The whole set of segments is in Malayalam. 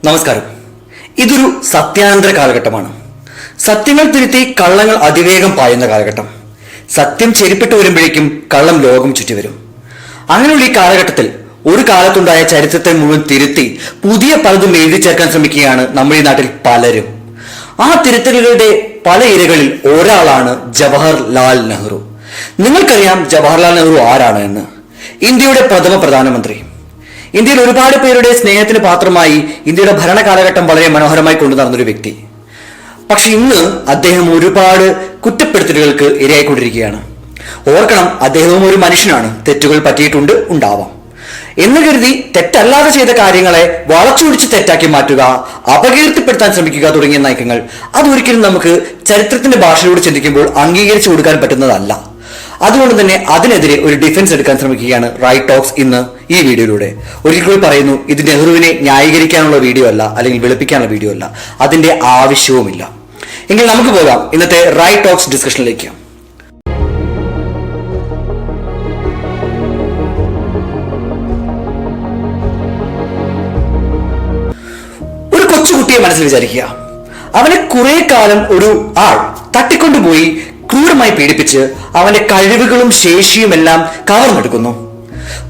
നമസ്കാരം. ഇതൊരു സത്യാനന്തര കാലഘട്ടമാണ്. സത്യങ്ങൾ തിരുത്തി കള്ളങ്ങൾ അതിവേഗം പായുന്ന കാലഘട്ടം. സത്യം ചെരിപ്പിട്ട് വരുമ്പോഴേക്കും കള്ളം ലോകം ചുറ്റിവരും. അങ്ങനെയുള്ള ഈ കാലഘട്ടത്തിൽ ഒരു കാലത്തുണ്ടായ ചരിത്രത്തെ മുഴുവൻ തിരുത്തി പുതിയ പലതും എഴുതി ചേർക്കാൻ ശ്രമിക്കുകയാണ് നമ്മുടെ ഈ നാട്ടിൽ പലരും. ആ തിരുത്തലുകളുടെ പല ഇരകളിൽ ഒരാളാണ് ജവഹർലാൽ നെഹ്റു. നിങ്ങൾക്കറിയാം ജവഹർലാൽ നെഹ്റു ആരാണ് എന്ന്. ഇന്ത്യയുടെ പ്രഥമ പ്രധാനമന്ത്രി. ഇന്ത്യയിൽ ഒരുപാട് പേരുടെ സ്നേഹത്തിന് പാത്രമായി ഇന്ത്യയുടെ ഭരണകാലഘട്ടം വളരെ മനോഹരമായി കൊണ്ടു നടന്നൊരു വ്യക്തി. പക്ഷെ ഇന്ന് അദ്ദേഹം ഒരുപാട് കുറ്റപ്പെടുത്തലുകൾക്ക് ഇരയായിക്കൊണ്ടിരിക്കുകയാണ്. ഓർക്കണം, അദ്ദേഹവും ഒരു മനുഷ്യനാണ്. തെറ്റുകൾ പറ്റിയിട്ടുണ്ട്, ഉണ്ടാവാം എന്ന് കരുതി തെറ്റല്ലാതെ ചെയ്ത കാര്യങ്ങളെ വളച്ചൊടിച്ച് തെറ്റാക്കി മാറ്റുക, അപകീർത്തിപ്പെടുത്താൻ ശ്രമിക്കുക തുടങ്ങിയ നയങ്ങൾ അതൊരിക്കലും നമുക്ക് ചരിത്രത്തിന്റെ ഭാഷയിലൂടെ ചിന്തിക്കുമ്പോൾ അംഗീകരിച്ചു കൊടുക്കാൻ പറ്റുന്നതല്ല. അതുകൊണ്ട് തന്നെ അതിനെതിരെ ഒരു ഡിഫൻസ് എടുക്കാൻ ശ്രമിക്കുകയാണ് റൈറ്റ് ടോക്സ് ഇന്ന് ഈ വീഡിയോയിലൂടെ. ഒരിക്കൽ പറയുന്നു, ഇത് നെഹ്റുവിനെ ന്യായീകരിക്കാനുള്ള വീഡിയോ അല്ല, അല്ലെങ്കിൽ വെളുപ്പിക്കാനുള്ള വീഡിയോ അല്ല, അതിന്റെ ആവശ്യവുമില്ല. എങ്കിൽ നമുക്ക് പോകാം ഇന്നത്തെ റൈറ്റ് ടോക്സ് ഡിസ്കഷനിലേക്ക്. ഒരു കൊച്ചുകുട്ടിയെ മനസ്സിൽ വിചാരിക്കുക. അവനെ കുറെ കാലം ഒരു ആൾ തട്ടിക്കൊണ്ടുപോയി ക്രൂരമായി പീഡിപ്പിച്ച് അവന്റെ കഴിവുകളും ശേഷിയും എല്ലാം കവർന്നെടുക്കുന്നു.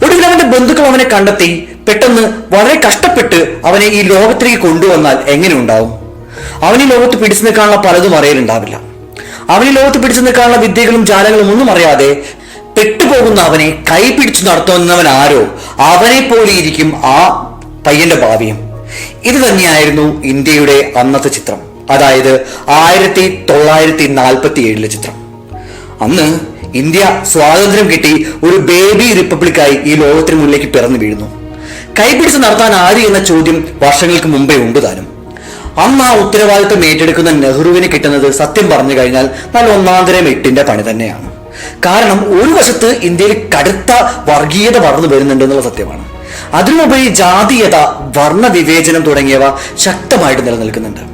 ഒടുവിൽ അവന്റെ ബന്ധുക്കൾ അവനെ കണ്ടെത്തി പെട്ടെന്ന് വളരെ കഷ്ടപ്പെട്ട് അവനെ ഈ ലോകത്തിലേക്ക് കൊണ്ടുവന്നാൽ എങ്ങനെ ഉണ്ടാവും? അവൻ ഈ ലോകത്ത് പിടിച്ചു നിൽക്കാനുള്ള പലതും അറിയലുണ്ടാവില്ല. അവൻ ഈ ലോകത്ത് പിടിച്ചു നിൽക്കാനുള്ള വിദ്യകളും ജാലങ്ങളും ഒന്നും അറിയാതെ പെട്ടുപോകുന്ന അവനെ കൈ പിടിച്ചു നടത്തുന്നവൻ ആരോ അവനെ പോലെ ഇരിക്കും ആ പയ്യന്റെ ഭാവിയും. ഇത് തന്നെയായിരുന്നു ഇന്ത്യയുടെ അന്നത്തെ ചിത്രം, അതായത് 1947 ചിത്രം. അന്ന് ഇന്ത്യ സ്വാതന്ത്ര്യം കിട്ടി ഒരു ബേബി റിപ്പബ്ലിക്കായി ഈ ലോകത്തിന് മുന്നിലേക്ക് പിറന്നു വീഴുന്നു. കൈപിടിച്ച് നടത്താൻ ആര് എന്ന ചോദ്യം വർഷങ്ങൾക്ക് മുമ്പേ ഉണ്ട് താനും. അന്ന് ആ ഉത്തരവാദിത്വം ഏറ്റെടുക്കുന്ന നെഹ്റുവിന് കിട്ടുന്നത് സത്യം പറഞ്ഞു കഴിഞ്ഞാൽ നല്ല ഒന്നാന്തരം എട്ടിന്റെ പണി തന്നെയാണ്. കാരണം ഒരു വശത്ത് ഇന്ത്യയിൽ കടുത്ത വർഗീയത വളർന്നു വരുന്നുണ്ട് എന്നുള്ള സത്യമാണ്. അതിനുപരി ജാതീയത, വർണ്ണ വിവേചനം തുടങ്ങിയവ ശക്തമായിട്ട് നിലനിൽക്കുന്നുണ്ട്.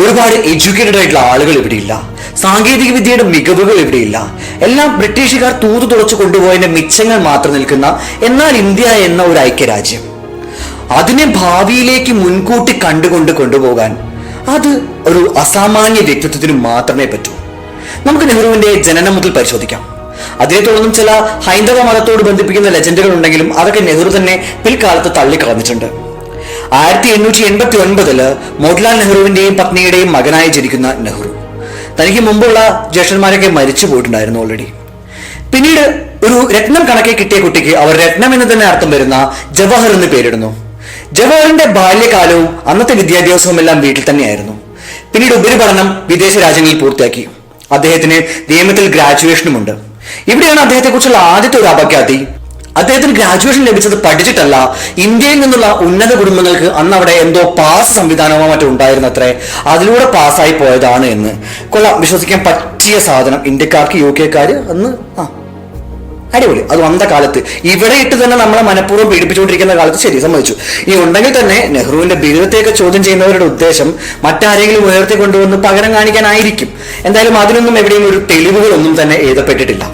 ഒരുപാട് എഡ്യൂക്കേറ്റഡ് ആയിട്ടുള്ള ആളുകൾ ഇവിടെയില്ല. സാങ്കേതിക വിദ്യയുടെ മികവുകൾ ഇവിടെയില്ല. എല്ലാം ബ്രിട്ടീഷുകാർ തൂതു തുളച്ചു കൊണ്ടുപോയതിന്റെ മിച്ചങ്ങൾ മാത്രം നിൽക്കുന്ന എന്നാൽ ഇന്ത്യ എന്ന ഒരു ഐക്യരാജ്യം, അതിനെ ഭാവിയിലേക്ക് മുൻകൂട്ടി കണ്ടുകൊണ്ട് കൊണ്ടുപോകാൻ അത് ഒരു അസാമാന്യ വ്യക്തിത്വത്തിന് മാത്രമേ പറ്റൂ. നമുക്ക് നെഹ്റുവിന്റെ ജനനം മുതൽ പരിശോധിക്കാം. അതിനെ തുടർന്നും ചില ഹൈന്ദവ മതത്തോട് ബന്ധിപ്പിക്കുന്ന ലെജൻഡുകൾ ഉണ്ടെങ്കിലും അതൊക്കെ നെഹ്റു തന്നെ പിൽക്കാലത്ത് തള്ളിക്കളഞ്ഞിട്ടുണ്ട്. 1889 മോട്ടിലാൽ നെഹ്റുവിന്റെയും പത്നിയുടെയും മകനായി ജനിക്കുന്ന നെഹ്റു തനിക്ക് മുമ്പുള്ള ജ്യേഷ്ഠന്മാരൊക്കെ മരിച്ചു പോയിട്ടുണ്ടായിരുന്നു ഓൾറെഡി. പിന്നീട് ഒരു രത്നം കണക്കെ കിട്ടിയ കുട്ടിക്ക് അവർ രത്നം എന്ന് തന്നെ അർത്ഥം വരുന്ന ജവഹർ എന്ന് പേരിടുന്നു. ജവഹറിന്റെ ബാല്യകാലവും അന്നത്തെ വിദ്യാഭ്യാസവും എല്ലാം വീട്ടിൽ തന്നെയായിരുന്നു. പിന്നീട് ഉപരിപഠനം വിദേശ രാജ്യങ്ങളിൽ പൂർത്തിയാക്കി. അദ്ദേഹത്തിന് നിയമത്തിൽ ഗ്രാജുവേഷനുമുണ്ട്. ഇവിടെയാണ് അദ്ദേഹത്തെ കുറിച്ചുള്ള ആദ്യത്തെ ഒരു അപഖ്യാതി. അദ്ദേഹത്തിന് ഗ്രാജുവേഷൻ ലഭിച്ചത് പഠിച്ചിട്ടല്ല, ഇന്ത്യയിൽ നിന്നുള്ള ഉന്നത കുടുംബങ്ങൾക്ക് അന്ന് അവിടെ എന്തോ പാസ് സംവിധാനമോ മറ്റോ ഉണ്ടായിരുന്നത്രേ, അതിലൂടെ പാസ്സായി പോയതാണ് എന്ന്. കൊള്ളാം, വിശ്വസിക്കാൻ പറ്റിയ സാധനം. ഇന്ത്യക്കാർക്ക് UK-ക്കാര് അന്ന് അടിപൊളി. അത് വന്ന കാലത്ത് ഇവിടെ ഇട്ട് തന്നെ നമ്മളെ മനഃപൂർവ്വം പീഡിപ്പിച്ചുകൊണ്ടിരിക്കുന്ന കാലത്ത് ശരി, സമ്മതിച്ചു. ഇനി ഉണ്ടെങ്കിൽ തന്നെ നെഹ്റുവിന്റെ ബിരുദത്തെയൊക്കെ ചോദ്യം ചെയ്യുന്നവരുടെ ഉദ്ദേശം മറ്റാരെങ്കിലും ഉയർത്തി കൊണ്ടുവന്ന് പകരം കാണിക്കാനായിരിക്കും. എന്തായാലും അതിനൊന്നും എവിടെയും ഒരു തെളിവുകളൊന്നും തന്നെ എഴുതപ്പെട്ടിട്ടില്ല.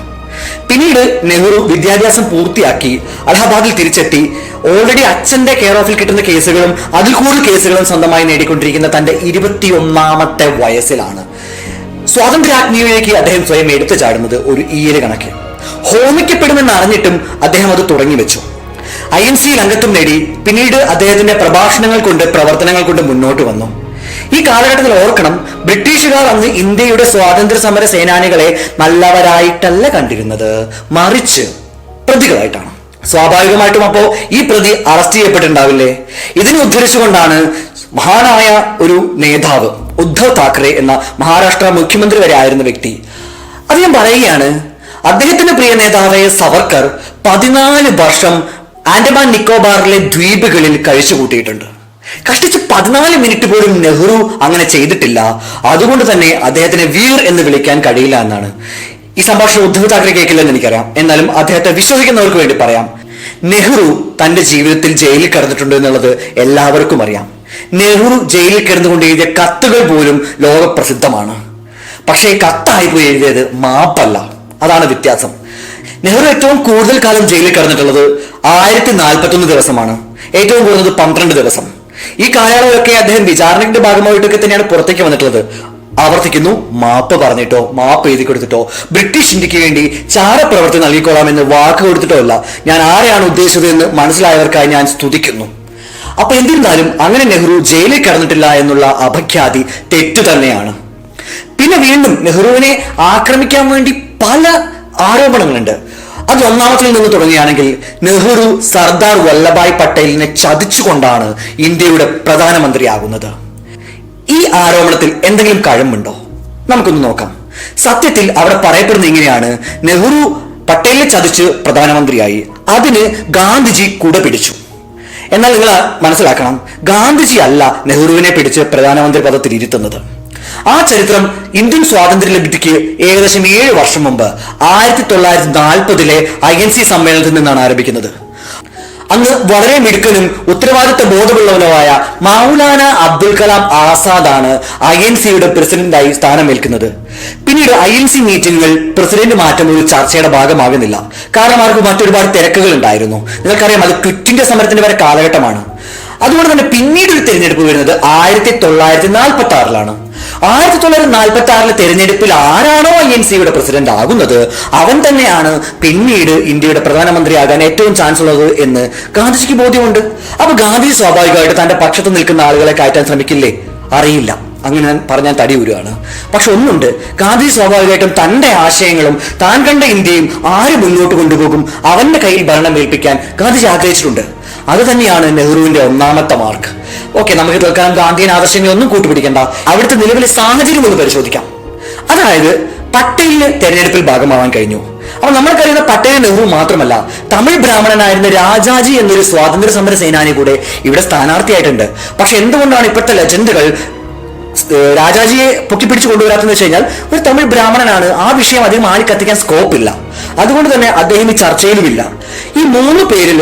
പിന്നീട് നെഹ്റു വിദ്യാഭ്യാസം പൂർത്തിയാക്കി അലഹബാദിൽ തിരിച്ചെത്തി. ഓൾറെഡി അച്ഛന്റെ കെയർ ഓഫിൽ കിട്ടുന്ന കേസുകളും അതിൽ കൂടുതൽ കേസുകളും സ്വന്തമായി നേടിക്കൊണ്ടിരിക്കുന്ന തന്റെ 21ാമത്തെ വയസ്സിലാണ് സ്വാതന്ത്ര്യാഗ്നിയിലേക്ക് അദ്ദേഹം സ്വയം എടുത്തു ചാടുന്നത്. ഒരു ഈര് കണക്ക് ഹോമിക്കപ്പെടുമെന്ന് അറിഞ്ഞിട്ടും അദ്ദേഹം അത് തുടങ്ങി വെച്ചു. INC അംഗത്വം നേടി. പിന്നീട് അദ്ദേഹത്തിന്റെ പ്രഭാഷണങ്ങൾ കൊണ്ട്, പ്രവർത്തനങ്ങൾ കൊണ്ട് മുന്നോട്ട് വന്നു. ഈ കാലഘട്ടത്തിൽ ഓർക്കണം, ബ്രിട്ടീഷുകാർ അന്ന് ഇന്ത്യയുടെ സ്വാതന്ത്ര്യ സമര സേനാനികളെ നല്ലവരായിട്ടല്ല കണ്ടിരുന്നത്, മറിച്ച് പ്രതികളായിട്ടാണ്. സ്വാഭാവികമായിട്ടും അപ്പോ ഈ പ്രതി അറസ്റ്റ് ചെയ്യപ്പെട്ടിട്ടുണ്ടാവില്ലേ? ഇതിനെ ഉദ്ധരിച്ചുകൊണ്ടാണ് മഹാനായ ഒരു നേതാവ് ഉദ്ധവ് താക്കറെ എന്ന മഹാരാഷ്ട്ര മുഖ്യമന്ത്രി വരെ ആയിരുന്ന വ്യക്തി അദ്ദേഹം പറയുകയാണ്, അദ്ദേഹത്തിന്റെ പ്രിയ നേതാവായ സവർക്കർ 14 വർഷം ആൻഡമാൻ നിക്കോബാറിലെ ദ്വീപുകളിൽ കഴിച്ചുകൂട്ടിയിട്ടുണ്ട്. കഷ്ടിച്ച് 14 മിനിറ്റ് പോലും നെഹ്റു അങ്ങനെ ചെയ്തിട്ടില്ല. അതുകൊണ്ട് തന്നെ അദ്ദേഹത്തിനെ വീർ എന്ന് വിളിക്കാൻ കഴിയില്ല എന്നാണ്. ഈ സംഭാഷണം ഉദ്ധവ് താക്കറെ കേൾക്കില്ലെന്ന് എനിക്കറിയാം, എന്നാലും അദ്ദേഹത്തെ വിശ്വസിക്കുന്നവർക്ക് വേണ്ടി പറയാം. നെഹ്റു തന്റെ ജീവിതത്തിൽ ജയിലിൽ കിടന്നിട്ടുണ്ട് എന്നുള്ളത് എല്ലാവർക്കും അറിയാം. നെഹ്റു ജയിലിൽ കിടന്നുകൊണ്ട് എഴുതിയ കത്തുകൾ പോലും ലോകപ്രസിദ്ധമാണ്. പക്ഷേ കത്തായിപ്പോയി എഴുതിയത് മാപ്പല്ല. അതാണ് വ്യത്യാസം. നെഹ്റു ഏറ്റവും കൂടുതൽ കാലം ജയിലിൽ കിടന്നിട്ടുള്ളത് 1041 ദിവസമാണ്. ഏറ്റവും കുറഞ്ഞത് 12 ദിവസം. ഈ കാലയളവിലൊക്കെ അദ്ദേഹം വിചാരണയുടെ ഭാഗമായിട്ടൊക്കെ തന്നെയാണ് പുറത്തേക്ക് വന്നിട്ടുള്ളത്. ആവർത്തിക്കുന്നു, മാപ്പ് പറഞ്ഞിട്ടോ മാപ്പ് എഴുതി കൊടുത്തിട്ടോ ബ്രിട്ടീഷ് ഇന്ത്യക്ക് വേണ്ടി ചാരപ്രവർത്തി നൽകിക്കൊള്ളാമെന്ന് വാക്ക് കൊടുത്തിട്ടോ അല്ല ഞാൻ ആരെയാണ് ഉദ്ദേശിച്ചത് എന്ന് മനസ്സിലായവർക്കായി ഞാൻ സ്തുതിക്കുന്നു. അപ്പൊ എന്നിരുന്നാലും അങ്ങനെ നെഹ്റു ജയിലിൽ കടന്നിട്ടില്ല എന്നുള്ള അപഖ്യാതി തെറ്റു തന്നെയാണ്. പിന്നെ വീണ്ടും നെഹ്റുവിനെ ആക്രമിക്കാൻ വേണ്ടി പല ആരോപണങ്ങളുണ്ട്. അത് ഒന്നാമത്തിൽ നിന്ന് തുടങ്ങുകയാണെങ്കിൽ നെഹ്റു സർദാർ വല്ലഭായ് പട്ടേലിനെ ചതിച്ചുകൊണ്ടാണ് ഇന്ത്യയുടെ പ്രധാനമന്ത്രിയാകുന്നത്. ഈ ആരോപണത്തിൽ എന്തെങ്കിലും കഴമ്പുണ്ടോ? നമുക്കൊന്ന് നോക്കാം. സത്യത്തിൽ അവിടെ പറയപ്പെടുന്നത് ഇങ്ങനെയാണ്: നെഹ്റു പട്ടേലിനെ ചതിച്ച് പ്രധാനമന്ത്രിയായി, അതിന് ഗാന്ധിജി കുട പിടിച്ചു. എന്നാൽ നിങ്ങൾ മനസ്സിലാക്കണം, ഗാന്ധിജി അല്ല നെഹ്റുവിനെ പിടിച്ച് പ്രധാനമന്ത്രി പദത്തിൽ ഇരുത്തുന്നത്. ആ ചരിത്രം ഇന്ത്യൻ സ്വാതന്ത്ര്യ ലബ്ധിക്ക് ഏകദേശം 7 വർഷം മുമ്പ് 1940 INC സമ്മേളനത്തിൽ നിന്നാണ് ആരംഭിക്കുന്നത്. അന്ന് വളരെ മിടുക്കനും ഉത്തരവാദിത്വ ബോധമുള്ളവനുമായ മൗലാന അബ്ദുൽ കലാം ആസാദാണ് INCയുടെ പ്രസിഡന്റായി സ്ഥാനമേൽക്കുന്നത്. പിന്നീട് INC മീറ്റിംഗുകൾ പ്രസിഡന്റ് മാറ്റം ഒരു ചർച്ചയുടെ ഭാഗമാകുന്നില്ല. കാരണം അവർക്ക് മറ്റൊരുപാട് തിരക്കുകൾ ഉണ്ടായിരുന്നു. നിങ്ങൾക്കറിയാം, അത് ക്വിറ്റ് ഇന്ത്യ സമരത്തിന്റെ വരെ കാലഘട്ടമാണ്. അതുകൊണ്ട് തന്നെ പിന്നീട് ഒരു തെരഞ്ഞെടുപ്പ് വരുന്നത് 1946 1946 തെരഞ്ഞെടുപ്പിൽ ആരാണോ INCയുടെ പ്രസിഡന്റ് ആകുന്നത് അവൻ തന്നെയാണ് പിന്നീട് ഇന്ത്യയുടെ പ്രധാനമന്ത്രിയാകാൻ ഏറ്റവും ചാൻസ് ഉള്ളത് എന്ന് ഗാന്ധിജിക്ക് ബോധ്യമുണ്ട്. അപ്പൊ ഗാന്ധിജി സ്വാഭാവികമായിട്ട് തന്റെ പക്ഷത്ത് നിൽക്കുന്ന ആളുകളെ കയറ്റാൻ ശ്രമിക്കില്ലേ? അറിയില്ല, അങ്ങനെ പറഞ്ഞാൽ തടി ഉരുവാണ്. പക്ഷെ ഒന്നുണ്ട്, ഗാന്ധിജി സ്വാഭാവികമായിട്ടും തന്റെ ആശയങ്ങളും താൻ കണ്ട ഇന്ത്യയും ആര് മുന്നോട്ട് കൊണ്ടുപോകും അവന്റെ കയ്യിൽ ഭരണം ഏൽപ്പിക്കാൻ ഗാന്ധിജി ആഗ്രഹിച്ചിട്ടുണ്ട്. അത് തന്നെയാണ് നെഹ്റുവിന്റെ ഒന്നാമത്തെ മാർക്ക്. ഓക്കെ, നമുക്ക് തൽക്കാലം ഗാന്ധിയൻ ആദർശങ്ങളെ ഒന്നും കൂട്ടുപിടിക്കേണ്ട, അവിടുത്തെ നിലവിലെ സാഹചര്യം ഒന്ന് പരിശോധിക്കാം. അതായത് പട്ടേലിന് തെരഞ്ഞെടുപ്പിൽ ഭാഗമാവാൻ കഴിഞ്ഞു. അപ്പൊ നമ്മൾക്കറിയുന്ന പട്ടേൽ നെഹ്റു മാത്രമല്ല, തമിഴ് ബ്രാഹ്മണനായിരുന്ന രാജാജി എന്നൊരു സ്വാതന്ത്ര്യ സമര സേനാനി കൂടെ ഇവിടെ സ്ഥാനാർത്ഥിയായിട്ടുണ്ട്. പക്ഷെ എന്തുകൊണ്ടാണ് ഇപ്പോഴത്തെ ലെജൻഡുകൾ രാജാജിയെ പൊക്കിപ്പിടിച്ചു കൊണ്ടുവരാത്തെന്ന് വെച്ച് കഴിഞ്ഞാൽ, ഒരു തമിഴ് ബ്രാഹ്മണനാണ്, ആ വിഷയം അധികം ആളി കത്തിക്കാൻ സ്കോപ്പ് ഇല്ല. അതുകൊണ്ട് തന്നെ അദ്ദേഹം ഈ ചർച്ചയിലുമില്ല. ഈ 3 പേരിൽ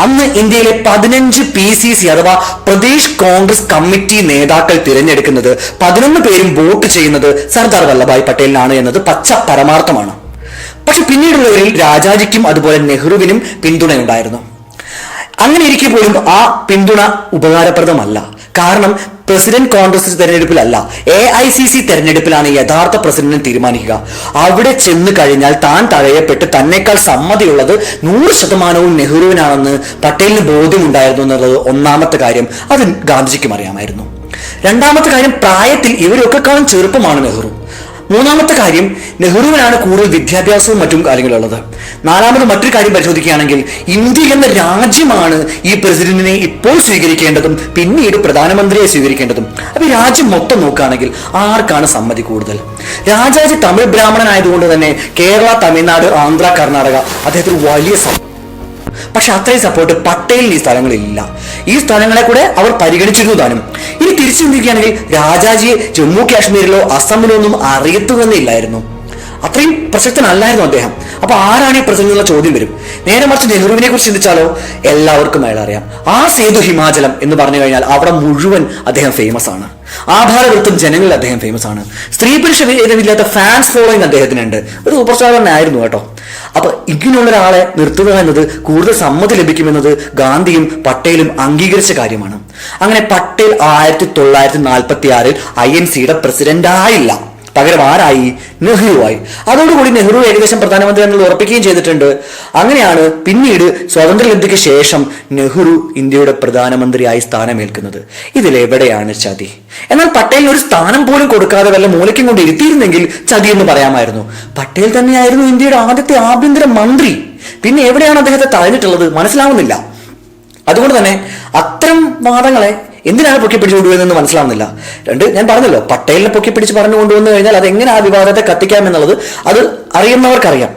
അന്ന് ഇന്ത്യയിലെ 15 PCC അഥവാ പ്രദേശ് കോൺഗ്രസ് കമ്മിറ്റി നേതാക്കൾ തിരഞ്ഞെടുക്കുന്നത് 11 പേരും വോട്ട് ചെയ്യുന്നത് സർദാർ വല്ലഭായ് പട്ടേലിനാണ് എന്നത് പച്ച പരമാർത്ഥമാണ്. പക്ഷെ പിന്നീടുള്ളവരിൽ രാജാജിക്കും അതുപോലെ നെഹ്റുവിനും പിന്തുണയുണ്ടായിരുന്നു. അങ്ങനെ ഇരിക്കെ പോലും ആ പിന്തുണ ഉപകാരപ്രദമല്ല. കാരണം പ്രസിഡന്റ് കോൺഗ്രസ് തെരഞ്ഞെടുപ്പിലല്ല, AICC തെരഞ്ഞെടുപ്പിലാണ് യഥാർത്ഥ പ്രസിഡന്റിനെ തീരുമാനിക്കുക. അവിടെ ചെന്ന് കഴിഞ്ഞാൽ താൻ തഴയപ്പെട്ട് തന്നെക്കാൾ സമ്മതിയുള്ളത് 100% നെഹ്റുവിനാണെന്ന് പട്ടേലിന് ബോധ്യമുണ്ടായിരുന്നു എന്നുള്ളത് ഒന്നാമത്തെ കാര്യം. അത് ഗാന്ധിജിക്കും അറിയാമായിരുന്നു. രണ്ടാമത്തെ കാര്യം, പ്രായത്തിൽ ഇവരൊക്കെ കാണും ചെറുപ്പമാണ് നെഹ്റു. മൂന്നാമത്തെ കാര്യം, നെഹ്റുവിനാണ് കൂടുതൽ വിദ്യാഭ്യാസവും മറ്റും കാര്യങ്ങളുള്ളത്. നാലാമത് മറ്റൊരു കാര്യം പരിശോധിക്കുകയാണെങ്കിൽ, ഇന്ത്യ എന്ന രാജ്യമാണ് ഈ പ്രസിഡന്റിനെ ഇപ്പോൾ സ്വീകരിക്കേണ്ടതും പിന്നീട് പ്രധാനമന്ത്രിയെ സ്വീകരിക്കേണ്ടതും. അപ്പൊ ഈ രാജ്യം മൊത്തം നോക്കുകയാണെങ്കിൽ ആർക്കാണ് സമ്മതി കൂടുതൽ? രാജാജി തമിഴ് ബ്രാഹ്മണനായതുകൊണ്ട് തന്നെ കേരള, തമിഴ്നാട്, ആന്ധ്ര, കർണാടക അദ്ദേഹത്തിന് വലിയ പക്ഷെ അത്രയും സപ്പോർട്ട് പട്ടേലിന് ഈ സ്ഥലങ്ങളിലില്ല. ഈ സ്ഥലങ്ങളെ കൂടെ അവർ പരിഗണിച്ചിരുന്നു താനും. ഇനി തിരിച്ചു ചിന്തിക്കുകയാണെങ്കിൽ രാജാജിയെ ജമ്മു കാശ്മീരിലോ അസമിലോ ഒന്നും അറിയത്തുകയെന്നില്ലായിരുന്നു. അത്രയും പ്രസക്തനല്ലായിരുന്നു അദ്ദേഹം. അപ്പൊ ആരാണ് ഈ പ്രസിഡന്റ് എന്നുള്ള ചോദ്യം വരും. നേരെ മറിച്ച് നെഹ്റുവിനെ കുറിച്ച് ചിന്തിച്ചാലോ, എല്ലാവർക്കും അയാൾ അറിയാം. ആ സേതു ഹിമാചലം എന്ന് പറഞ്ഞു കഴിഞ്ഞാൽ അവിടെ മുഴുവൻ അദ്ദേഹം ഫേമസ് ആണ്. ആഭാരവൃത്തം ജനങ്ങളിൽ അദ്ദേഹം ഫേമസ് ആണ്. സ്ത്രീ പുരുഷ ഭേദമില്ലാത്ത ഫാൻസ് ഫോളോയിങ് അദ്ദേഹത്തിനുണ്ട്. ഒരു സൂപ്പർ സ്റ്റാർ തന്നെ ആയിരുന്നു കേട്ടോ. അപ്പൊ ഇങ്ങനെയുള്ള ഒരാളെ നിർത്തുക എന്നത് കൂടുതൽ സമ്മതി ലഭിക്കുമെന്നത് ഗാന്ധിയും പട്ടേലും അംഗീകരിച്ച കാര്യമാണ്. അങ്ങനെ പട്ടേൽ 1946 INCയുടെ പ്രസിഡന്റ് ആയില്ല. പകരം ആരായി? നെഹ്റുവായി. അതോടുകൂടി നെഹ്റു ഏകദേശം പ്രധാനമന്ത്രി എന്നുള്ളത് ഉറപ്പിക്കുകയും ചെയ്തിട്ടുണ്ട്. അങ്ങനെയാണ് പിന്നീട് സ്വാതന്ത്ര്യലബ്ധിക്ക് ശേഷം നെഹ്റു ഇന്ത്യയുടെ പ്രധാനമന്ത്രിയായി സ്ഥാനമേൽക്കുന്നത്. ഇതിലെവിടെയാണ് ചതി? എന്നാൽ പട്ടേലിന് ഒരു സ്ഥാനം പോലും കൊടുക്കാതെ വല്ല മൂലയ്ക്കും കൊണ്ട് ഇരുത്തിയിരുന്നെങ്കിൽ ചതി എന്ന് പറയാമായിരുന്നു. പട്ടേൽ തന്നെയായിരുന്നു ഇന്ത്യയുടെ ആദ്യത്തെ ആഭ്യന്തര മന്ത്രി. പിന്നെ എവിടെയാണ് അദ്ദേഹത്തെ തഴഞ്ഞിട്ടുള്ളത്? മനസ്സിലാവുന്നില്ല. അതുകൊണ്ട് തന്നെ അത്തരം വാദങ്ങളെ എന്തിനാണ് പൊക്കിപ്പിടിച്ച് കൊണ്ടുവരുന്നതെന്ന് മനസ്സിലാവുന്നില്ല. ഞാൻ പറഞ്ഞല്ലോ, പട്ടേലിനെ പൊക്കിപ്പിടിച്ച് പറഞ്ഞു കൊണ്ടുവന്നു കഴിഞ്ഞാൽ അതെങ്ങനെ ആ വിവാദത്തെ കത്തിക്കാം എന്നുള്ളത് അത് അറിയുന്നവർക്കറിയാം.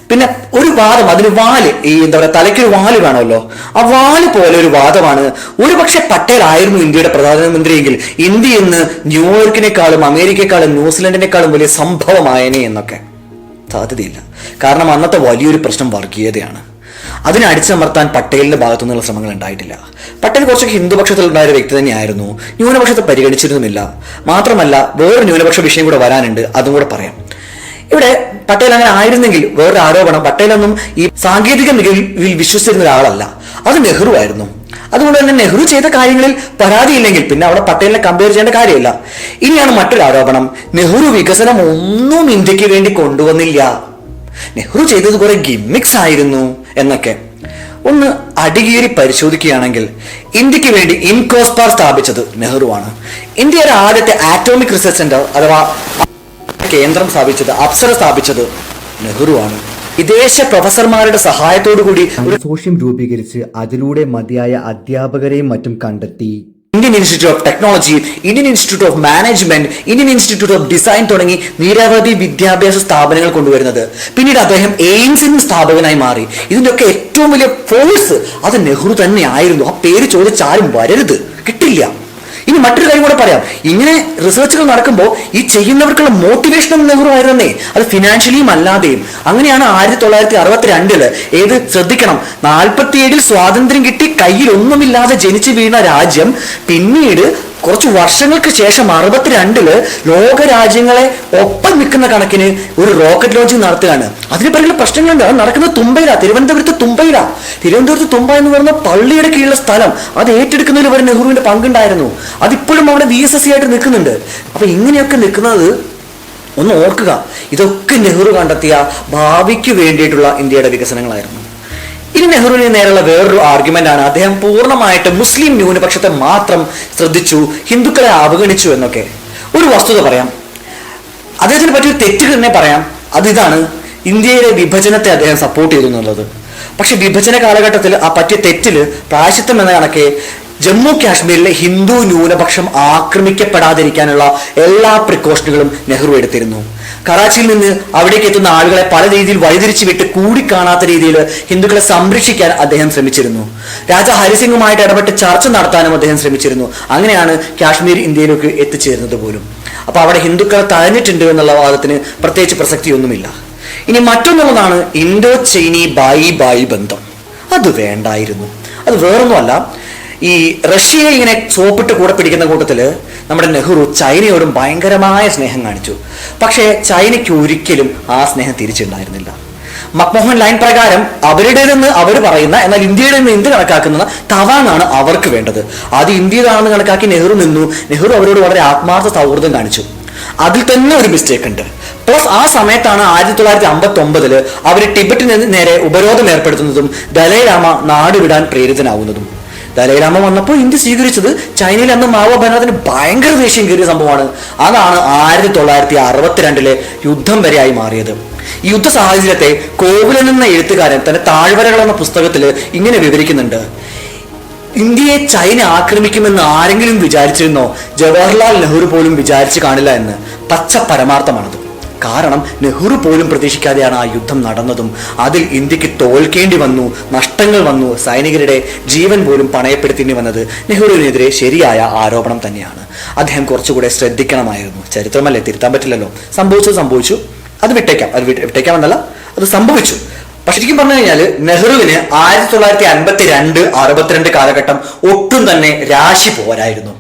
പിന്നെ ഒരു വാദം, അതിന് വാല്, ഈ എന്താ പറയുക, തലയ്ക്കൊരു വാല് വേണമല്ലോ. ആ വാല് പോലെ ഒരു വാദമാണ്, ഒരുപക്ഷെ പട്ടേൽ ആയിരുന്നു ഇന്ത്യയുടെ പ്രധാനമന്ത്രിയെങ്കിൽ ഇന്ത്യ ഇന്ന് ന്യൂയോർക്കിനേക്കാളും അമേരിക്കയെക്കാളും ന്യൂസിലൻഡിനേക്കാളും വലിയ സംഭവമായനെ എന്നൊക്കെ. സാധ്യതയില്ല. കാരണം അന്നത്തെ വലിയൊരു പ്രശ്നം വർഗീയതയാണ്. അതിനെ അടിച്ചമർത്താൻ പട്ടേലിന്റെ ഭാഗത്തു നിന്നുള്ള ശ്രമങ്ങൾ ഉണ്ടായിട്ടില്ല. പട്ടേൽ കുറച്ചൊക്കെ ഹിന്ദുപക്ഷത്തിൽ ഉണ്ടായ ഒരു വ്യക്തി തന്നെയായിരുന്നു. ന്യൂനപക്ഷത്തെ പരിഗണിച്ചിരുന്നുമില്ല. മാത്രമല്ല വേറൊരു ന്യൂനപക്ഷ വിഷയം കൂടെ വരാനുണ്ട്, അതും കൂടെ പറയാം. ഇവിടെ പട്ടേൽ അങ്ങനെ ആയിരുന്നെങ്കിൽ വേറൊരു ആരോപണം, പട്ടേലൊന്നും ഈ സാങ്കേതിക മികവിൽ വിശ്വസിച്ചിരുന്ന ഒരാളല്ല, അത് നെഹ്റു ആയിരുന്നു. അതുകൊണ്ട് തന്നെ നെഹ്റു ചെയ്ത കാര്യങ്ങളിൽ പരാതിയില്ലെങ്കിൽ പിന്നെ അവിടെ പട്ടേലിനെ കമ്പയർ ചെയ്യേണ്ട കാര്യമില്ല. ഇനിയാണ് മറ്റൊരു ആരോപണം, നെഹ്റു വികസനം ഒന്നും ഇന്ത്യക്ക് വേണ്ടി കൊണ്ടുവന്നില്ല, നെഹ്റു ചെയ്തത് കുറെ ഗിമ്മിക്സ് ആയിരുന്നു എന്നൊക്കെ. ഒന്ന് അടികീറി പരിശോധിക്കുകയാണെങ്കിൽ ഇന്ത്യക്ക് വേണ്ടി ഇൻകോസ്പാർ സ്ഥാപിച്ചത് നെഹ്റുവാണ്. ഇന്ത്യയുടെ ആദ്യത്തെ ആറ്റോമിക് റിസർച്ച് സെന്റർ അഥവാ കേന്ദ്രം സ്ഥാപിച്ചത്, അപ്സര സ്ഥാപിച്ചത് നെഹ്റുവാണ്. വിദേശ പ്രൊഫസർമാരുടെ സഹായത്തോടു കൂടി ഒരു കൺസോർഷ്യം രൂപീകരിച്ച് അതിലൂടെ മതിയായ അധ്യാപകരെയും മറ്റും കണ്ടെത്തി Indian institute of technology, Indian institute of management, Indian institute of design തുടങ്ങി നിരവധി വിദ്യാഭ്യാസ സ്ഥാപനങ്ങൾ കൊണ്ടുവരുന്നത്. പിന്നീട് അദ്ദേഹം എയിംസിന് സ്ഥാപകനായി മാറി. ഇതിന്റെയൊക്കെ ഏറ്റവും വലിയ ഫോഴ്സ് അത് നെഹ്റു തന്നെ ആയിരുന്നു. ആ പേര് ചോദിച്ചാരും വരരുത്, കിട്ടില്ല. ഇനി മറ്റൊരു കാര്യം കൂടെ പറയാം, ഇങ്ങനെ റിസർച്ചുകൾ നടക്കുമ്പോൾ ഈ ചെയ്യുന്നവർക്കുള്ള മോട്ടിവേഷൻ നെഹ്റു ആയിരുന്നേ, അത് ഫിനാൻഷ്യലിയും അല്ലാതെയും. അങ്ങനെയാണ് 1962 ഏത് ശ്രദ്ധിക്കണം, 47 സ്വാതന്ത്ര്യം കിട്ടി കയ്യിൽ ഒന്നുമില്ലാതെ ജനിച്ചു വീണ രാജ്യം പിന്നീട് കുറച്ച് വർഷങ്ങൾക്ക് ശേഷം 62 ലോക രാജ്യങ്ങളെ ഒപ്പം നിൽക്കുന്ന കണക്കിന് ഒരു റോക്കറ്റ് ലോഞ്ചിങ് നടത്തുകയാണ്. അതിന് പറയുന്ന പ്രശ്നങ്ങളുണ്ട്. അത് നടക്കുന്നത് തുമ്പയില, തിരുവനന്തപുരത്ത് തുമ്പ എന്ന് പറയുന്ന പള്ളിയുടെ കീഴിലുള്ള സ്ഥലം, അത് ഏറ്റെടുക്കുന്നതിൽ വരെ നെഹ്റുവിന്റെ പങ്കുണ്ടായിരുന്നു. അതിപ്പോഴും അവിടെ VSSC ആയിട്ട് നിൽക്കുന്നുണ്ട്. അപ്പൊ ഇങ്ങനെയൊക്കെ നിൽക്കുന്നത് ഒന്ന് ഓർക്കുക, ഇതൊക്കെ നെഹ്റു കണ്ടെത്തിയ ഭാവിക്ക് വേണ്ടിയിട്ടുള്ള ഇന്ത്യയുടെ വികസനങ്ങളായിരുന്നു. ഇനി നെഹ്റുവിന് നേരെയുള്ള വേറൊരു ആർഗ്യുമെന്റ് ആണ്, അദ്ദേഹം പൂർണ്ണമായിട്ട് മുസ്ലിം ന്യൂനപക്ഷത്തെ മാത്രം ശ്രദ്ധിച്ചു, ഹിന്ദുക്കളെ അവഗണിച്ചു എന്നൊക്കെ. ഒരു വസ്തുത പറയാം, അദ്ദേഹത്തിന് പറ്റിയൊരു തെറ്റ് തന്നെ പറയാം. അതിതാണ്, ഇന്ത്യയിലെ വിഭജനത്തെ അദ്ദേഹം സപ്പോർട്ട് ചെയ്തു എന്നുള്ളത്. പക്ഷെ വിഭജന കാലഘട്ടത്തിൽ ആ പറ്റിയ തെറ്റില് പ്രായശ്ചിത്തം എന്ന കണക്കെ ജമ്മു കാശ്മീരിലെ ഹിന്ദു ന്യൂനപക്ഷം ആക്രമിക്കപ്പെടാതിരിക്കാനുള്ള എല്ലാ പ്രിക്കോഷനുകളും നെഹ്റു എടുത്തിരുന്നു. കറാച്ചിയിൽ നിന്ന് അവിടേക്ക് എത്തുന്ന ആളുകളെ പല രീതിയിൽ വഴിതിരിച്ചു വിട്ട് കൂടിക്കാണാത്ത രീതിയിൽ ഹിന്ദുക്കളെ സംരക്ഷിക്കാൻ അദ്ദേഹം ശ്രമിച്ചിരുന്നു. രാജാ ഹരിസിംഗുമായിട്ട് ഇടപെട്ട് ചർച്ച നടത്താനും അദ്ദേഹം ശ്രമിച്ചിരുന്നു. അങ്ങനെയാണ് കാശ്മീർ ഇന്ത്യയിലേക്ക് എത്തിച്ചേരുന്നത് പോലും. അപ്പൊ അവിടെ ഹിന്ദുക്കൾ തഴഞ്ഞിട്ടുണ്ട് എന്നുള്ള വാദത്തിന് പ്രത്യേകിച്ച് പ്രസക്തിയൊന്നുമില്ല. ഇനി മറ്റൊന്നുള്ളതാണ് ഇൻഡോ ചൈനി ബായി ബന്ധം. അത് വേണ്ടായിരുന്നു. അത് വേറൊന്നുമല്ല, ഈ റഷ്യയെ ഇങ്ങനെ സോപ്പിട്ട് കൂടെ പിടിക്കുന്ന കൂട്ടത്തില് നമ്മുടെ നെഹ്റു ചൈനയോടും ഭയങ്കരമായ സ്നേഹം കാണിച്ചു. പക്ഷേ ചൈനയ്ക്ക് ഒരിക്കലും ആ സ്നേഹം തിരിച്ചുണ്ടായിരുന്നില്ല. മക്മോഹൻ ലൈൻ പ്രകാരം അവരുടേതെന്ന് അവർ പറയുന്ന, എന്നാൽ ഇന്ത്യയുടെ നിന്ന് ഇന്ത്യ കണക്കാക്കുന്ന തവാങ്ങാണ് അവർക്ക് വേണ്ടത്. അത് ഇന്ത്യയിലാണെന്ന് കണക്കാക്കി നെഹ്റു നിന്നു. നെഹ്റു അവരോട് വളരെ ആത്മാർത്ഥ സൗഹൃദം കാണിച്ചു. അതിൽ തന്നെ ഒരു മിസ്റ്റേക്ക് ഉണ്ട്. പ്ലസ് ആ സമയത്താണ് 1959 അവർ ടിബറ്റിന് നേരെ ഉപരോധം ഏർപ്പെടുത്തുന്നതും ദലൈലാമ നാടുവിടാൻ പ്രേരിതനാവുന്നതും. ദലൈലാമ വന്നപ്പോൾ ഇന്ത്യ സ്വീകരിച്ചത് ചൈനയിൽ അന്ന് മാവോ ഭരണത്തിന് ഭയങ്കര ദേഷ്യം കയറിയ സംഭവമാണ്. അതാണ് 1962 യുദ്ധം വരെയായി മാറിയത്. ഈ യുദ്ധ സാഹചര്യത്തെ കോവിലൻ എന്ന എഴുത്തുകാരൻ തന്റെ താഴ്വരകൾ എന്ന പുസ്തകത്തിൽ ഇങ്ങനെ വിവരിക്കുന്നുണ്ട്. ഇന്ത്യയെ ചൈന ആക്രമിക്കുമെന്ന് ആരെങ്കിലും വിചാരിച്ചിരുന്നോ? ജവഹർലാൽ നെഹ്റു പോലും വിചാരിച്ചു കാണില്ല എന്ന്. പച്ച പരമാർത്ഥമാണത്. കാരണം നെഹ്റു പോലും പ്രതീക്ഷിക്കാതെയാണ് ആ യുദ്ധം നടന്നതും. അതിൽ ഇന്ത്യക്ക് തോൽക്കേണ്ടി വന്നു, നഷ്ടങ്ങൾ വന്നു, സൈനികരുടെ ജീവൻ പോലും പണയപ്പെടുത്തേണ്ടി വന്നത് നെഹ്റുവിനെതിരെ ശരിയായ ആരോപണം തന്നെയാണ്. അദ്ദേഹം കുറച്ചുകൂടെ ശ്രദ്ധിക്കണമായിരുന്നു. ചരിത്രമല്ലേ, തിരുത്താൻ പറ്റില്ലല്ലോ. സംഭവിച്ചു, അത് വിട്ടേക്കാമെന്നല്ല, അത് സംഭവിച്ചു. പക്ഷെ ശരിക്കും പറഞ്ഞു കഴിഞ്ഞാൽ നെഹ്റുവിന് 1952-62 കാലഘട്ടം ഒട്ടും തന്നെ രാശി പോരായിരുന്നു.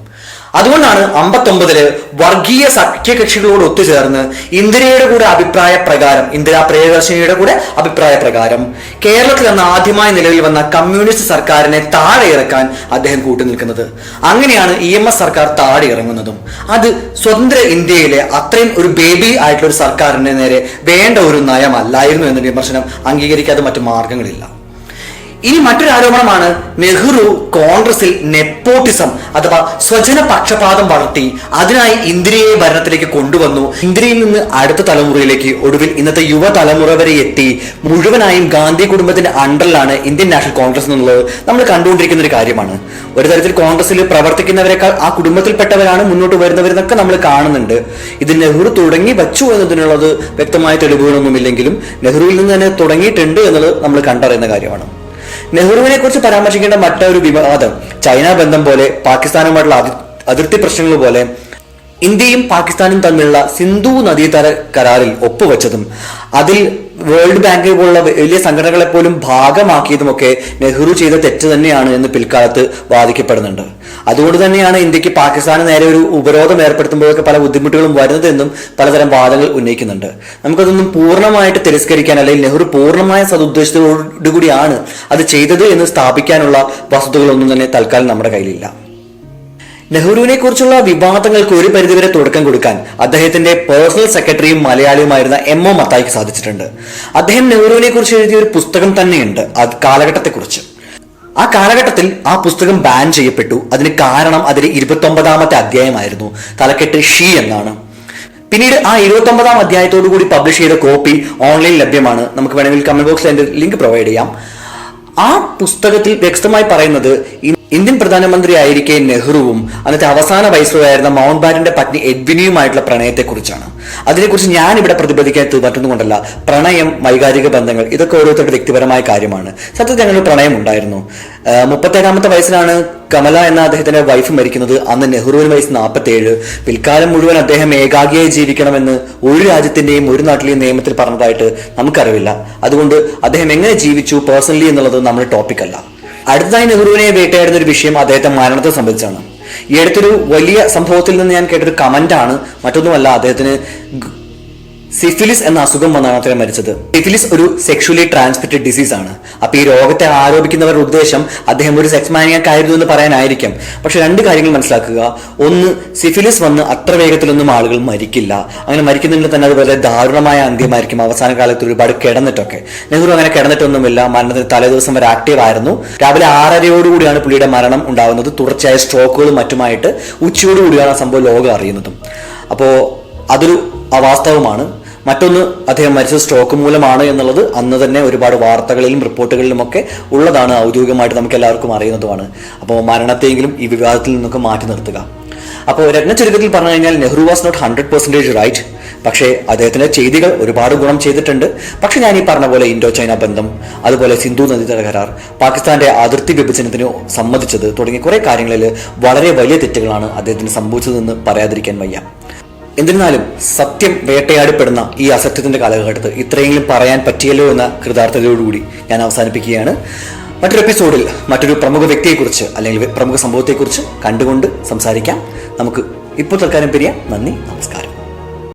അതുകൊണ്ടാണ് 59 വർഗീയ സഖ്യകക്ഷികളോട് ഒത്തുചേർന്ന് ഇന്ദിരയുടെ കൂടെ അഭിപ്രായ പ്രകാരം, ഇന്ദിരാ പ്രിയദർശിനിയുടെ കൂടെ അഭിപ്രായ പ്രകാരം കേരളത്തിൽ നിന്ന് ആദ്യമായി നിലവിൽ വന്ന കമ്മ്യൂണിസ്റ്റ് സർക്കാരിനെ താഴെ ഇറക്കാൻ അദ്ദേഹം കൂട്ടുനിൽക്കുന്നത്. അങ്ങനെയാണ് EMS സർക്കാർ താഴെ ഇറങ്ങുന്നതും. അത് സ്വതന്ത്ര ഇന്ത്യയിലെ അത്രയും ഒരു ബേബി ആയിട്ടുള്ള ഒരു സർക്കാരിന്റെ നേരെ വേണ്ട ഒരു നയമല്ലായിരുന്നു എന്ന വിമർശനം അംഗീകരിക്കാതെ മറ്റു മാർഗങ്ങളില്ല. ഇനി മറ്റൊരു ആരോപണമാണ്, നെഹ്റു കോൺഗ്രസിൽ നെപ്പോട്ടിസം അഥവാ സ്വജന പക്ഷപാതം വളർത്തി അതിനായി ഇന്ദിരയെ ഭരണത്തിലേക്ക് കൊണ്ടുവന്നു. ഇന്ദിരയിൽ നിന്ന് അടുത്ത തലമുറയിലേക്ക്, ഒടുവിൽ ഇന്നത്തെ യുവതലമുറ വരെ എത്തി. മുഴുവനായും ഗാന്ധി കുടുംബത്തിന്റെ അണ്ടറിലാണ് ഇന്ത്യൻ നാഷണൽ കോൺഗ്രസ് എന്നുള്ളത് നമ്മൾ കണ്ടുകൊണ്ടിരിക്കുന്ന ഒരു കാര്യമാണ്. ഒരു തരത്തിൽ കോൺഗ്രസിൽ പ്രവർത്തിക്കുന്നവരെക്കാൾ ആ കുടുംബത്തിൽപ്പെട്ടവരാണ് മുന്നോട്ട് വരുന്നവരെന്നൊക്കെ നമ്മൾ കാണുന്നുണ്ട്. ഇത് നെഹ്റു തുടങ്ങി വച്ചു എന്നതിനുള്ളത് വ്യക്തമായ തെളിവുകളൊന്നുമില്ലെങ്കിലും നെഹ്റുവിൽ നിന്ന് തന്നെ തുടങ്ങിയിട്ടുണ്ട് എന്നുള്ളത് നമ്മൾ കണ്ടറിയുന്ന കാര്യമാണ്. നെഹ്റുവിനെ കുറിച്ച് പരാമർശിക്കേണ്ട മറ്റൊരു വിവാദം ചൈന ബന്ധം പോലെ, പാകിസ്ഥാനുമായിട്ടുള്ള അതിർത്തി പ്രശ്നങ്ങൾ പോലെ ഇന്ത്യയും പാകിസ്ഥാനും തമ്മിലുള്ള സിന്ധു നദീതട കരാറിൽ ഒപ്പുവെച്ചതും അതിൽ വേൾഡ് ബാങ്ക് പോലുള്ള വലിയ സംഘടനകളെ പോലും ഭാഗമാക്കിയതുമൊക്കെ നെഹ്റു ചെയ്ത തെറ്റ് തന്നെയാണ് എന്ന് പിൽക്കാലത്ത് വാദിക്കപ്പെടുന്നുണ്ട്. അതുകൊണ്ട് തന്നെയാണ് ഇന്ത്യക്ക് പാകിസ്ഥാന് നേരെ ഒരു ഉപരോധം ഏർപ്പെടുത്തുമ്പോഴൊക്കെ പല ബുദ്ധിമുട്ടുകളും വരുന്നതെന്നും പലതരം വാദങ്ങൾ ഉന്നയിക്കുന്നുണ്ട്. നമുക്കതൊന്നും പൂർണ്ണമായിട്ട് തിരസ്കരിക്കാൻ അല്ലെങ്കിൽ നെഹ്റു പൂർണ്ണമായ സതുദ്ദേശത്തോടുകൂടിയാണ് അത് ചെയ്തത് എന്ന് സ്ഥാപിക്കാനുള്ള വസ്തുതകളൊന്നും തന്നെ തൽക്കാലം നമ്മുടെ കയ്യിലില്ല. നെഹ്റുവിനെ കുറിച്ചുള്ള വിവാദങ്ങൾക്ക് ഒരു പരിധിവരെ തുടക്കം കൊടുക്കാൻ അദ്ദേഹത്തിന്റെ പേഴ്സണൽ സെക്രട്ടറിയും മലയാളിയുമായിരുന്ന MO മത്തായിക്ക് സാധിച്ചിട്ടുണ്ട്. അദ്ദേഹം നെഹ്റുവിനെ കുറിച്ച് എഴുതിയ ഒരു പുസ്തകം തന്നെയുണ്ട് കാലഘട്ടത്തെക്കുറിച്ച്. ആ കാലഘട്ടത്തിൽ ആ പുസ്തകം ബാൻ ചെയ്യപ്പെട്ടു. അതിന് കാരണം അതിലെ 29ാമത്തെ അധ്യായമായിരുന്നു. തലക്കെട്ട് ഷീ എന്നാണ്. പിന്നീട് ആ 29ാം അധ്യായത്തോടു കൂടി പബ്ലിഷ് ചെയ്ത കോപ്പി ഓൺലൈൻ ലഭ്യമാണ്. നമുക്ക് വേണമെങ്കിൽ കമന്റ് ബോക്സിൽ അതിന്റെ ലിങ്ക് പ്രൊവൈഡ് ചെയ്യാം. ആ പുസ്തകത്തിൽ വ്യക്തമായി പറയുന്നത് ഇന്ത്യൻ പ്രധാനമന്ത്രി ആയിരിക്കെ നെഹ്റുവും അന്നത്തെ അവസാന വൈസ്രോയായിരുന്ന മൗണ്ട് ബാറ്റന്റെ പത്നി എഡ്വിനിയുമായിട്ടുള്ള പ്രണയത്തെക്കുറിച്ചാണ്. അതിനെക്കുറിച്ച് ഞാൻ ഇവിടെ പ്രതിപാദിക്കാൻ മറ്റൊന്നുകൊണ്ടല്ല. പ്രണയം, വൈകാരിക ബന്ധങ്ങൾ ഇതൊക്കെ ഓരോരുത്തരുടെ വ്യക്തിപരമായ കാര്യമാണ്. സത്യത്തിൽ അങ്ങനെ ഒരു പ്രണയം ഉണ്ടായിരുന്നു. 37ാമത്തെ വയസ്സിലാണ് കമല എന്ന അദ്ദേഹത്തിന്റെ വൈഫ് മരിക്കുന്നത്. അന്ന് നെഹ്റുവിന് വയസ്സ് 47. പിൽക്കാലം മുഴുവൻ അദ്ദേഹം ഏകാഗിയായി ജീവിക്കണമെന്ന് ഒരു രാജ്യത്തിന്റെയും ഒരു നാട്ടിലെയും നിയമത്തിൽ പറഞ്ഞതായിട്ട് നമുക്കറിവില്ല. അതുകൊണ്ട് അദ്ദേഹം എങ്ങനെ ജീവിച്ചു പേഴ്സണലി എന്നുള്ളത് നമ്മുടെ ടോപ്പിക് അല്ല. അടുത്തതായി നെഹ്റുവിനെ വേട്ടയാടുന്ന ഒരു വിഷയം അദ്ദേഹത്തെ മരണത്തെ സംബന്ധിച്ചാണ്. ഈ അടുത്തൊരു വലിയ സംഭവത്തിൽ നിന്ന് ഞാൻ കേട്ടൊരു കമന്റാണ്, മറ്റൊന്നുമല്ല. അദ്ദേഹത്തിന് സിഫിലിസ് എന്ന അസുഖം വന്നാണ് അദ്ദേഹം മരിച്ചത്. സിഫിലിസ് ഒരു സെക്ഷുവലി ട്രാൻസ്മിറ്റഡ് ഡിസീസ് ആണ്. അപ്പൊ ഈ രോഗത്തെ ആരോപിക്കുന്നവരുടെ ഉദ്ദേശം അദ്ദേഹം ഒരു സെക്സ് മാനിയാക്ക് ആയിരുന്നു എന്ന് പറയാനായിരിക്കും. പക്ഷെ രണ്ട് കാര്യങ്ങൾ മനസ്സിലാക്കുക. ഒന്ന്, സിഫിലിസ് വന്ന് അത്ര വേഗത്തിലൊന്നും ആളുകൾ മരിക്കില്ല. അങ്ങനെ മരിക്കുന്നുണ്ടെങ്കിൽ തന്നെ അത് വളരെ ദാരുണമായ അന്ത്യമായിരിക്കും. അവസാന കാലത്ത് ഒരുപാട് കിടന്നിട്ടൊക്കെ. നെഹ്റു അങ്ങനെ കിടന്നിട്ടൊന്നുമില്ല. മരണത്തിന് തലേദിവസം വരെ ആക്റ്റീവ് ആയിരുന്നു. രാവിലെ 6:30 പുള്ളിയുടെ മരണം ഉണ്ടാവുന്നത്. തുടർച്ചയായ സ്ട്രോക്കുകളും മറ്റുമായിട്ട് ഉച്ചയോടുകൂടിയാണ് ആ സംഭവം ലോകം അറിയുന്നതും. അപ്പോ അതൊരു അവാസ്തവമാണ്. മറ്റൊന്ന്, അദ്ദേഹം മരിച്ചത് സ്ട്രോക്ക് മൂലമാണ് എന്നുള്ളത് അന്ന് തന്നെ ഒരുപാട് വാർത്തകളിലും റിപ്പോർട്ടുകളിലും ഒക്കെ ഉള്ളതാണ്. ഔദ്യോഗികമായിട്ട് നമുക്ക് എല്ലാവർക്കും അറിയുന്നതുമാണ്. അപ്പോൾ മരണത്തെയെങ്കിലും ഈ വിവാദത്തിൽ നിന്നൊക്കെ മാറ്റി നിർത്തുക. അപ്പോൾ രത്ന ചുരുക്കത്തിൽ പറഞ്ഞു കഴിഞ്ഞാൽ നെഹ്റു വാസ് നോട്ട് 100% റൈറ്റ്. പക്ഷേ അദ്ദേഹത്തിന്റെ ചെയ്തികൾ ഒരുപാട് ഗുണം ചെയ്തിട്ടുണ്ട്. പക്ഷെ ഞാൻ ഈ പറഞ്ഞ പോലെ ഇൻഡോ ചൈന ബന്ധം, അതുപോലെ സിന്ധു നദീതട കരാർ, പാകിസ്ഥാന്റെ അതിർത്തി വിഭജനത്തിന് സമ്മതിച്ചത് തുടങ്ങിയ കുറെ കാര്യങ്ങളിൽ വളരെ വലിയ തെറ്റുകളാണ് അദ്ദേഹത്തിന് സംഭവിച്ചതെന്ന് പറയാതിരിക്കാൻ വയ്യ. എന്നിരുന്നാലും സത്യം വേട്ടയാടപ്പെടുന്ന ഈ അസത്യത്തിന്റെ കാലഘട്ടത്തിൽ ഇത്രയെങ്കിലും പറയാൻ പറ്റിയല്ലോ എന്ന കൃതാർത്ഥതയോടുകൂടി ഞാൻ അവസാനിപ്പിക്കുകയാണ്. മറ്റൊരു എപ്പിസോഡിൽ മറ്റൊരു പ്രമുഖ വ്യക്തിയെക്കുറിച്ച് അല്ലെങ്കിൽ പ്രമുഖ സംഭവത്തെക്കുറിച്ച് കണ്ടുകൊണ്ട് സംസാരിക്കാം. നമുക്ക് ഇപ്പോൾ തൽക്കാലം പിരിയാം. നന്ദി, നമസ്കാരം.